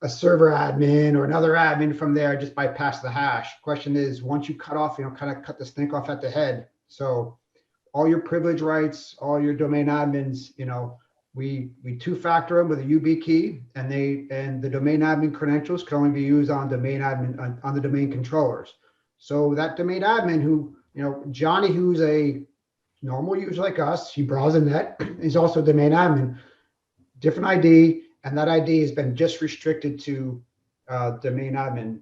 server admin or another admin from there, just bypass the hash. Question is, once you cut off, kind of cut the snake off at the head. So all your privilege rights, all your domain admins, we two-factor them with a UB key, and the domain admin credentials can only be used on domain admin on the domain controllers. So that domain admin who, Johnny, who's a normal user like us, he browses the net, he's also a domain admin, different ID, and that ID has been just restricted to domain admin,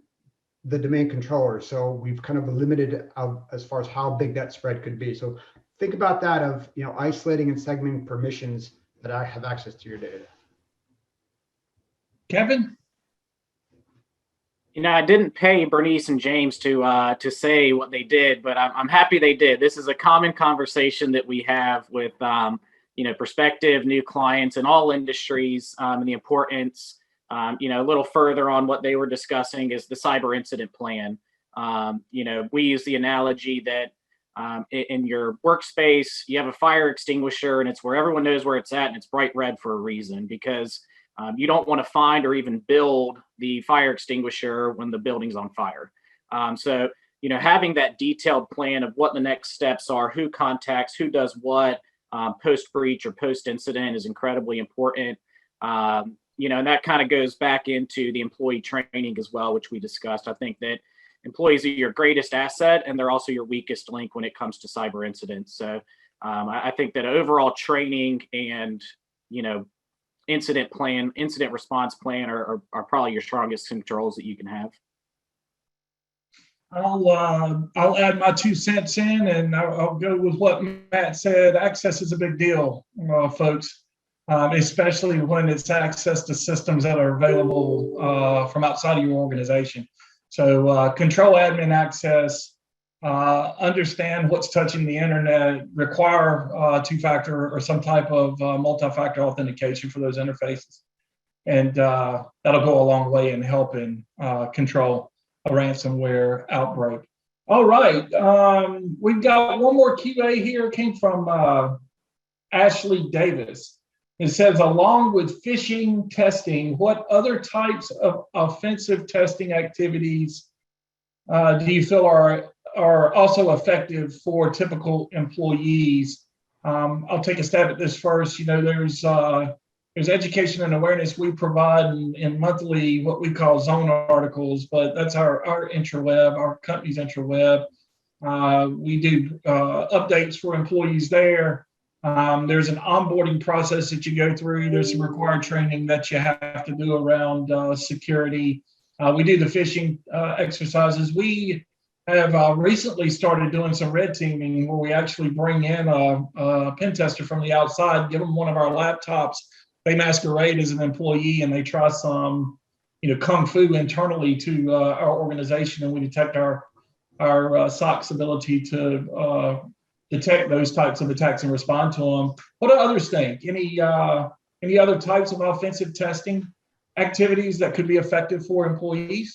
the domain controller. So we've kind of limited as far as how big that spread could be. So think about that of, isolating and segmenting permissions that I have access to your data. Kevin? I didn't pay Bernice and James to say what they did, but I'm happy they did. This is a common conversation that we have with prospective new clients in all industries, and the importance. A little further on what they were discussing is the cyber incident plan. We use the analogy that in your workspace you have a fire extinguisher, and it's where everyone knows where it's at, and it's bright red for a reason, because you don't want to find or even build the fire extinguisher when the building's on fire. So, having that detailed plan of what the next steps are, who contacts, who does what, post-breach or post-incident is incredibly important. And that kind of goes back into the employee training as well, which we discussed. I think that, employees are your greatest asset, and they're also your weakest link when it comes to cyber incidents. So I think that overall training and, incident response plan are probably your strongest controls that you can have. I'll add my 2 cents in, and I'll go with what Matt said. Access is a big deal, folks, especially when it's access to systems that are available from outside of your organization. So control admin access, understand what's touching the internet, require 2-factor or some type of multi-factor authentication for those interfaces. And that'll go a long way in helping control a ransomware outbreak. All right, we've got one more QA here. It came from Ashley Davis. It says, along with phishing testing, what other types of offensive testing activities do you feel are also effective for typical employees? I'll take a stab at this first. There's education and awareness we provide in monthly, what we call zone articles, but that's our intraweb, our company's intraweb. We do updates for employees there. There's an onboarding process that you go through. There's some required training that you have to do around security. We do the phishing exercises. We have recently started doing some red teaming where we actually bring in a pen tester from the outside, give them one of our laptops. They masquerade as an employee and they try some, kung fu internally to our organization, and we detect our SOC's ability to detect those types of attacks and respond to them. What do others think? Any other types of offensive testing activities that could be effective for employee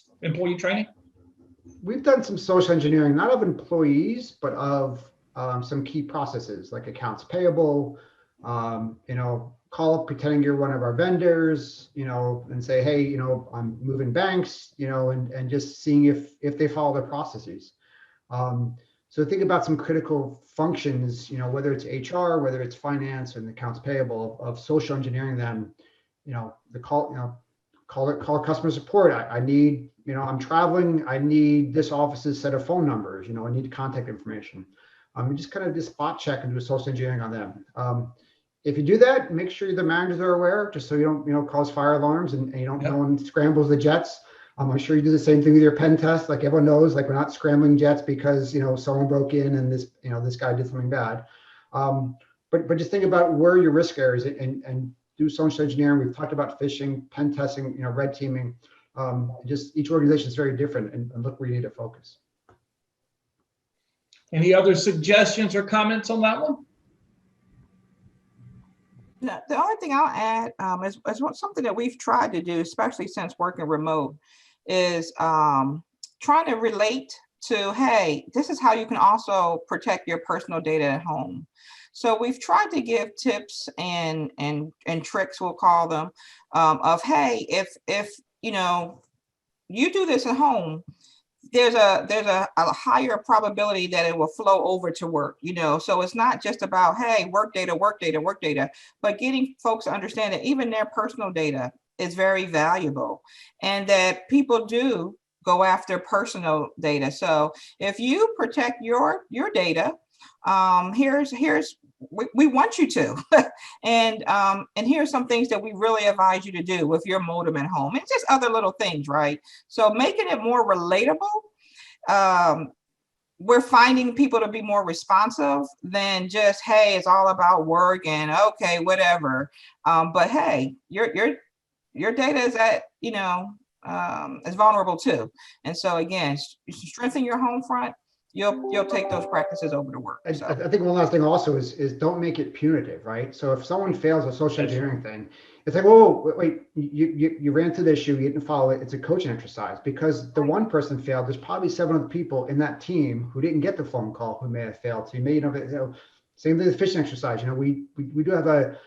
training? We've done some social engineering, not of employees, but of some key processes like accounts payable, call up pretending you're one of our vendors, and say, hey, I'm moving banks, and just seeing if they follow their processes. So think about some critical functions, whether it's HR, whether it's finance and accounts payable, of social engineering them, the call customer support. I need, I'm traveling, I need this office's set of phone numbers, I need contact information. Just kind of just spot check and do a social engineering on them. If you do that, make sure the managers are aware, just so you don't, cause fire alarms and you don't, no one scrambles the jets. I'm sure you do the same thing with your pen test. Like everyone knows, like we're not scrambling jets because, someone broke in and this guy did something bad. But just think about where your risk areas and do social engineering. We've talked about phishing, pen testing, red teaming. Just each organization is very different, and look where you need to focus. Any other suggestions or comments on that one? No, the only thing I'll add is something that we've tried to do, especially since working remote, is trying to relate to, hey, this is how you can also protect your personal data at home. So we've tried to give tips and tricks, we'll call them, of, hey, if you do this at home, there's a higher probability that it will flow over to work, so it's not just about, hey, work data, but getting folks to understand that even their personal data is very valuable and that people do go after personal data. So if you protect your data, we want you to, and here's some things that we really advise you to do with your modem at home. It's just other little things, right? So making it more relatable. We're finding people to be more responsive than just, hey, it's all about work and okay, whatever. But hey, your data is is vulnerable too. And so again, strengthen your home front. You'll take those practices over to work. So. I think one last thing also is don't make it punitive, right? So if someone fails a social engineering thing, it's like, whoa, wait, you ran into the issue, you didn't follow it. It's a coaching exercise, because the one person failed. There's probably 7 other people in that team who didn't get the phone call who may have failed. So you may, same thing with the phishing exercise. We do have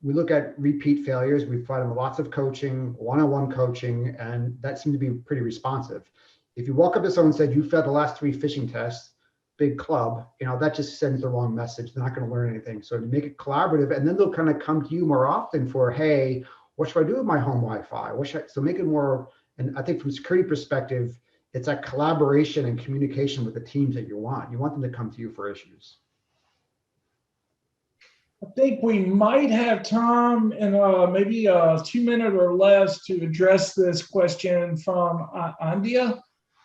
we look at repeat failures. We provide them lots of coaching, one-on-one coaching, and that seemed to be pretty responsive. If you walk up to someone and said, you failed the last 3 phishing tests, big club, that just sends the wrong message. They're not going to learn anything. So to make it collaborative, and then they'll kind of come to you more often for, hey, what should I do with my home Wi-Fi? So make it more, and I think from a security perspective, it's that collaboration and communication with the teams that you want. You want them to come to you for issues. I think we might have time in maybe a 2-minute or less to address this question from Andia.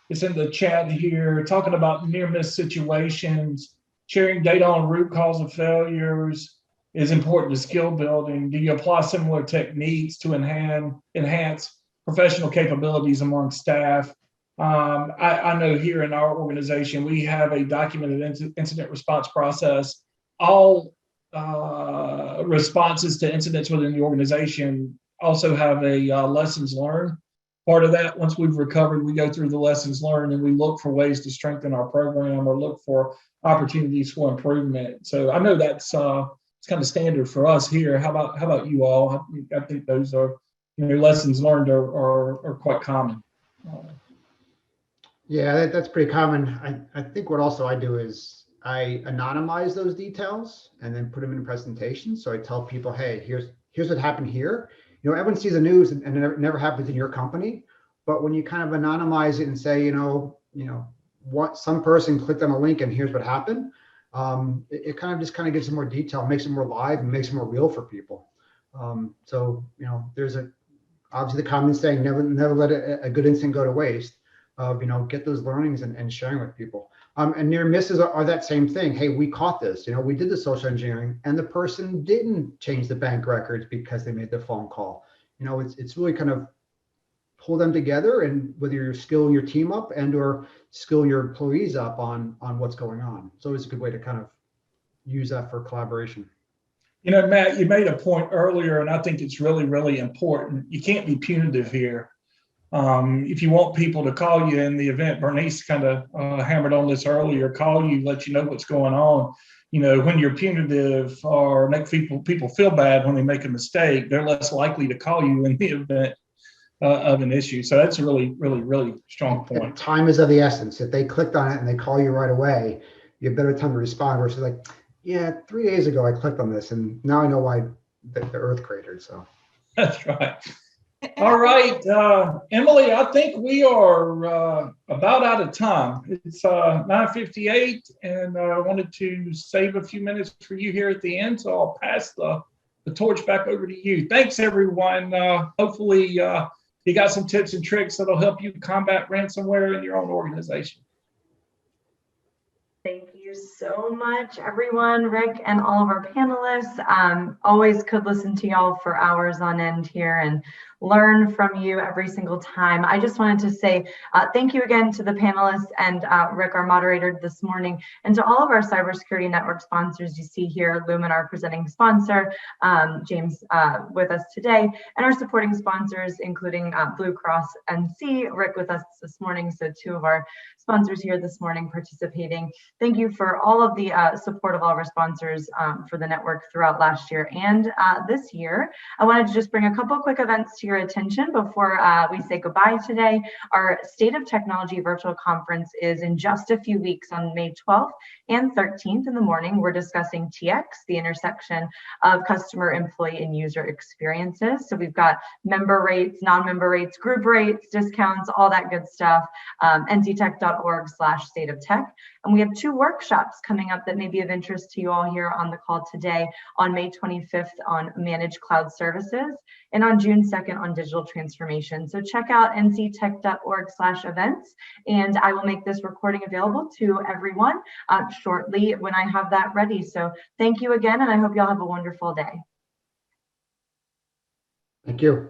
It's in the chat here, talking about near-miss situations. Sharing data on root cause of failures is important to skill building. Do you apply similar techniques to enhance professional capabilities among staff? I know here in our organization, we have a documented incident response process. All responses to incidents within the organization also have a lessons learned part of that. Once we've recovered, we go through the lessons learned and we look for ways to strengthen our program or look for opportunities for improvement. So I know that's it's kind of standard for us here. How about you all? I think those are, lessons learned are quite common. Yeah, that's pretty common. I think what also I do is I anonymize those details and then put them in a presentation. So I tell people, hey, here's what happened here. Everyone sees the news and it never happens in your company. But when you kind of anonymize it and say, what some person clicked on a link and here's what happened, it kind of gives them more detail, makes it more live and makes it more real for people. So there's obviously the common saying, never let a good incident go to waste. Get those learnings and sharing with people. And near misses are that same thing. Hey, we caught this. We did the social engineering, and the person didn't change the bank records because they made the phone call. It's really kind of pull them together, and whether you're skilling your team up and/or skill your employees up on what's going on. So it's a good way to kind of use that for collaboration. Matt, you made a point earlier, and I think it's really, really important. You can't be punitive here. If you want people to call you in the event, Bernice kind of hammered on this earlier, call you, let you know what's going on. When you're punitive or make people feel bad when they make a mistake, they're less likely to call you in the event of an issue. So that's a really, really, really strong point. And time is of the essence. If they clicked on it and they call you right away, you have better time to respond versus like, yeah, 3 days ago I clicked on this and now I know why the earth cratered. So that's right. All right, Emily, I think we are about out of time. It's 9:58, and I wanted to save a few minutes for you here at the end, so I'll pass the torch back over to you. Thanks, everyone. Hopefully, you got some tips and tricks that'll help you combat ransomware in your own organization. Thank you so much, everyone, Rick, and all of our panelists. Always could listen to y'all for hours on end here and learn from you every single time. I just wanted to say thank you again to the panelists and Rick, our moderator this morning, and to all of our cybersecurity network sponsors you see here, Lumen, our presenting sponsor, James with us today, and our supporting sponsors, including Blue Cross NC, Rick with us this morning, so 2 of our sponsors here this morning participating. Thank you for all of the support of all of our sponsors for the network throughout last year and this year. I wanted to just bring a couple quick events to your attention before we say goodbye today. Our State of Technology virtual conference is in just a few weeks on May 12th and 13th in the morning. We're discussing TX, the intersection of customer, employee, and user experiences. So we've got member rates, non-member rates, group rates, discounts, all that good stuff. nctech.org/state of tech. And we have 2 workshops coming up that may be of interest to you all here on the call today. On May 25th on managed cloud services and on June 2nd on digital transformation. So check out nctech.org/events, and I will make this recording available to everyone shortly when I have that ready. So thank you again, and I hope you all have a wonderful day. Thank you.